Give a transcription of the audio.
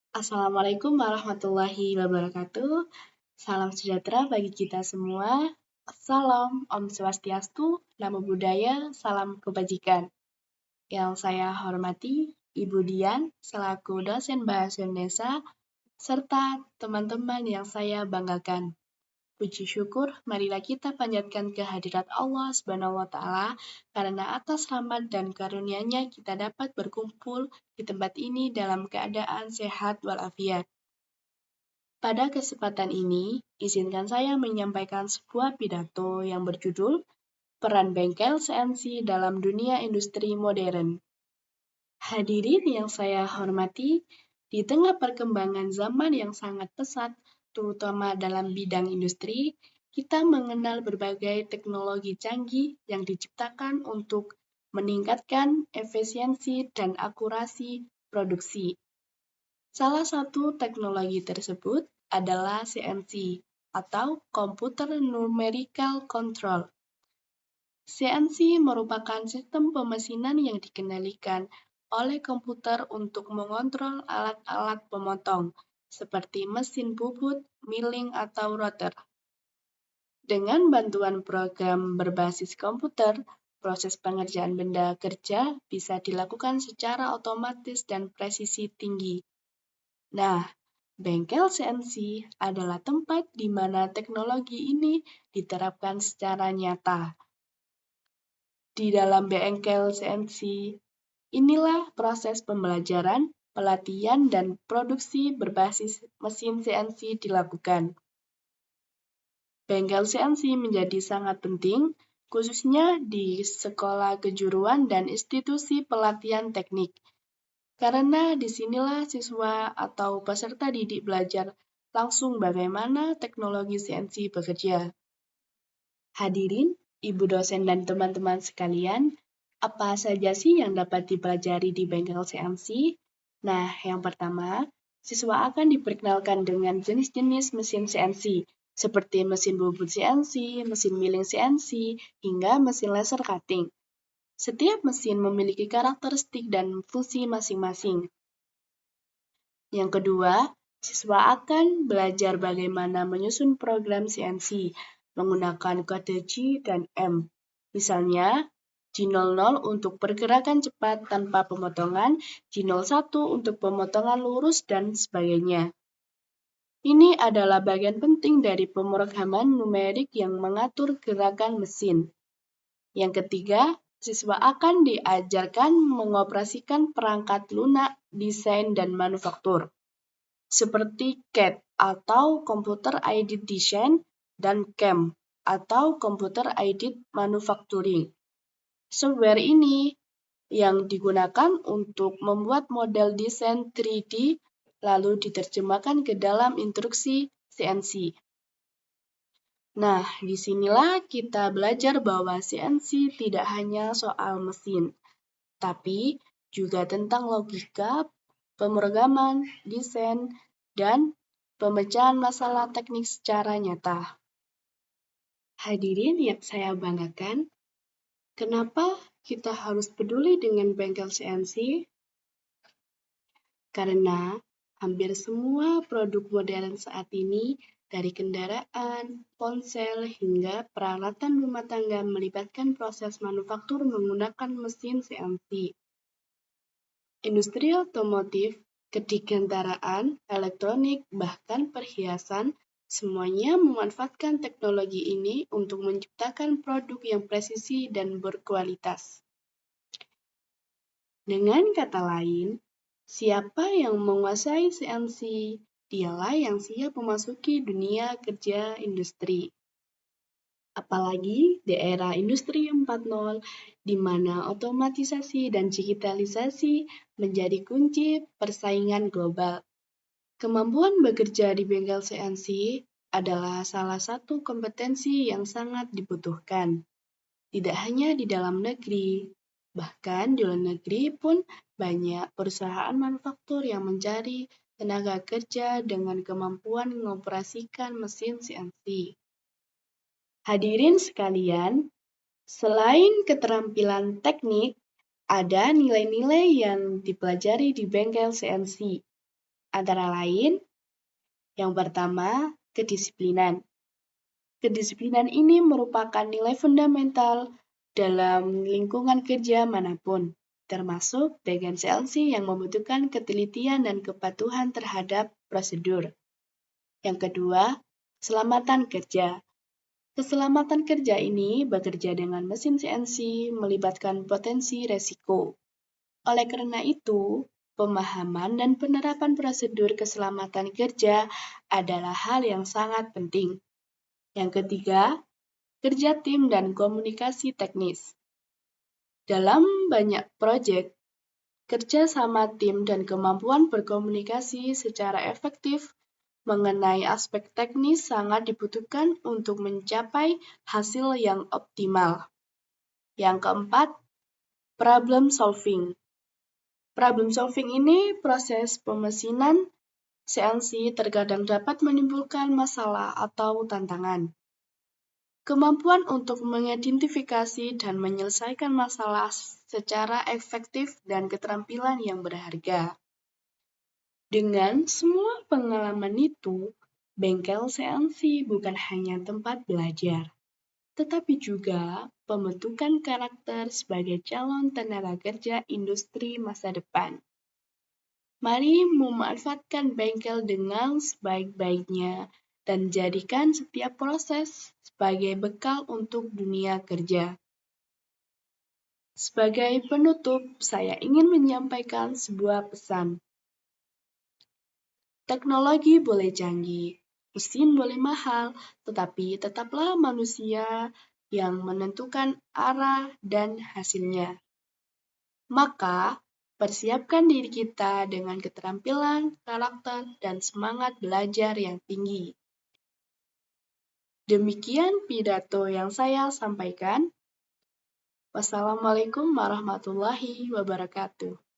Assalamualaikum warahmatullahi wabarakatuh. Salam sejahtera bagi kita semua. Salam Om Swastiastu, Namo Buddhaya, salam kebajikan. Yang saya hormati Ibu Dian selaku dosen Bahasa Indonesia serta teman-teman yang saya banggakan. Puji syukur, marilah kita panjatkan kehadirat Allah Subhanahu wa Ta'ala, karena atas rahmat dan karunia-Nya kita dapat berkumpul di tempat ini dalam keadaan sehat walafiat. Pada kesempatan ini, izinkan saya menyampaikan sebuah pidato yang berjudul Peran Bengkel CNC dalam Dunia Industri Modern. Hadirin yang saya hormati, di tengah perkembangan zaman yang sangat pesat, terutama dalam bidang industri, kita mengenal berbagai teknologi canggih yang diciptakan untuk meningkatkan efisiensi dan akurasi produksi. Salah satu teknologi tersebut adalah CNC atau Computer Numerical Control. CNC merupakan sistem pemesinan yang dikendalikan oleh komputer untuk mengontrol alat-alat pemotong, seperti mesin bubut, milling, atau rotor. Dengan bantuan program berbasis komputer, proses pengerjaan benda kerja bisa dilakukan secara otomatis dan presisi tinggi. Nah, bengkel CNC adalah tempat di mana teknologi ini diterapkan secara nyata. Di dalam bengkel CNC, inilah proses pembelajaran, pelatihan, dan produksi berbasis mesin CNC dilakukan. Bengkel CNC menjadi sangat penting, khususnya di sekolah kejuruan dan institusi pelatihan teknik. Karena disinilah siswa atau peserta didik belajar langsung bagaimana teknologi CNC bekerja. Hadirin, Ibu dosen dan teman-teman sekalian, apa saja sih yang dapat dipelajari di bengkel CNC? Nah, yang pertama, siswa akan diperkenalkan dengan jenis-jenis mesin CNC, seperti mesin bubut CNC, mesin milling CNC, hingga mesin laser cutting. Setiap mesin memiliki karakteristik dan fungsi masing-masing. Yang kedua, siswa akan belajar bagaimana menyusun program CNC menggunakan kode G dan M. Misalnya, G00 untuk pergerakan cepat tanpa pemotongan, G01 untuk pemotongan lurus, dan sebagainya. Ini adalah bagian penting dari pemrograman numerik yang mengatur gerakan mesin. Yang ketiga, siswa akan diajarkan mengoperasikan perangkat lunak, desain, dan manufaktur, seperti CAD atau Computer Aided Design dan CAM atau Computer Aided Manufacturing. Software ini yang digunakan untuk membuat model desain 3D lalu diterjemahkan ke dalam instruksi CNC. Nah, disinilah kita belajar bahwa CNC tidak hanya soal mesin, tapi juga tentang logika, pemrograman, desain, dan pemecahan masalah teknik secara nyata. Hadirin yang saya banggakan, kenapa kita harus peduli dengan bengkel CNC? Karena hampir semua produk modern saat ini, dari kendaraan, ponsel, hingga peralatan rumah tangga melibatkan proses manufaktur menggunakan mesin CNC. Industri otomotif, kedirgantaraan, elektronik, bahkan perhiasan, semuanya memanfaatkan teknologi ini untuk menciptakan produk yang presisi dan berkualitas. Dengan kata lain, siapa yang menguasai CNC, dialah yang siap memasuki dunia kerja industri. Apalagi di era industri 4.0, di mana otomatisasi dan digitalisasi menjadi kunci persaingan global. Kemampuan bekerja di bengkel CNC adalah salah satu kompetensi yang sangat dibutuhkan. Tidak hanya di dalam negeri, bahkan di luar negeri pun banyak perusahaan manufaktur yang mencari tenaga kerja dengan kemampuan mengoperasikan mesin CNC. Hadirin sekalian, selain keterampilan teknik, ada nilai-nilai yang dipelajari di bengkel CNC. Antara lain, yang pertama, kedisiplinan. Kedisiplinan ini merupakan nilai fundamental dalam lingkungan kerja manapun, termasuk bagian CLC yang membutuhkan ketelitian dan kepatuhan terhadap prosedur. Yang kedua, keselamatan kerja. Keselamatan kerja ini bekerja dengan mesin CNC melibatkan potensi resiko. Oleh karena itu, pemahaman dan penerapan prosedur keselamatan kerja adalah hal yang sangat penting. Yang ketiga, kerja tim dan komunikasi teknis. Dalam banyak proyek, kerja sama tim dan kemampuan berkomunikasi secara efektif mengenai aspek teknis sangat dibutuhkan untuk mencapai hasil yang optimal. Yang keempat, problem solving. Problem solving ini proses pemesinan CNC terkadang dapat menimbulkan masalah atau tantangan. Kemampuan untuk mengidentifikasi dan menyelesaikan masalah secara efektif dan keterampilan yang berharga. Dengan semua pengalaman itu, bengkel CNC bukan hanya tempat belajar, tetapi juga pembentukan karakter sebagai calon tenaga kerja industri masa depan. Mari memanfaatkan bengkel dengan sebaik-baiknya dan jadikan setiap proses sebagai bekal untuk dunia kerja. Sebagai penutup, saya ingin menyampaikan sebuah pesan. Teknologi boleh canggih, mesin boleh mahal, tetapi tetaplah manusia yang menentukan arah dan hasilnya. Maka, persiapkan diri kita dengan keterampilan, karakter, dan semangat belajar yang tinggi. Demikian pidato yang saya sampaikan. Wassalamualaikum warahmatullahi wabarakatuh.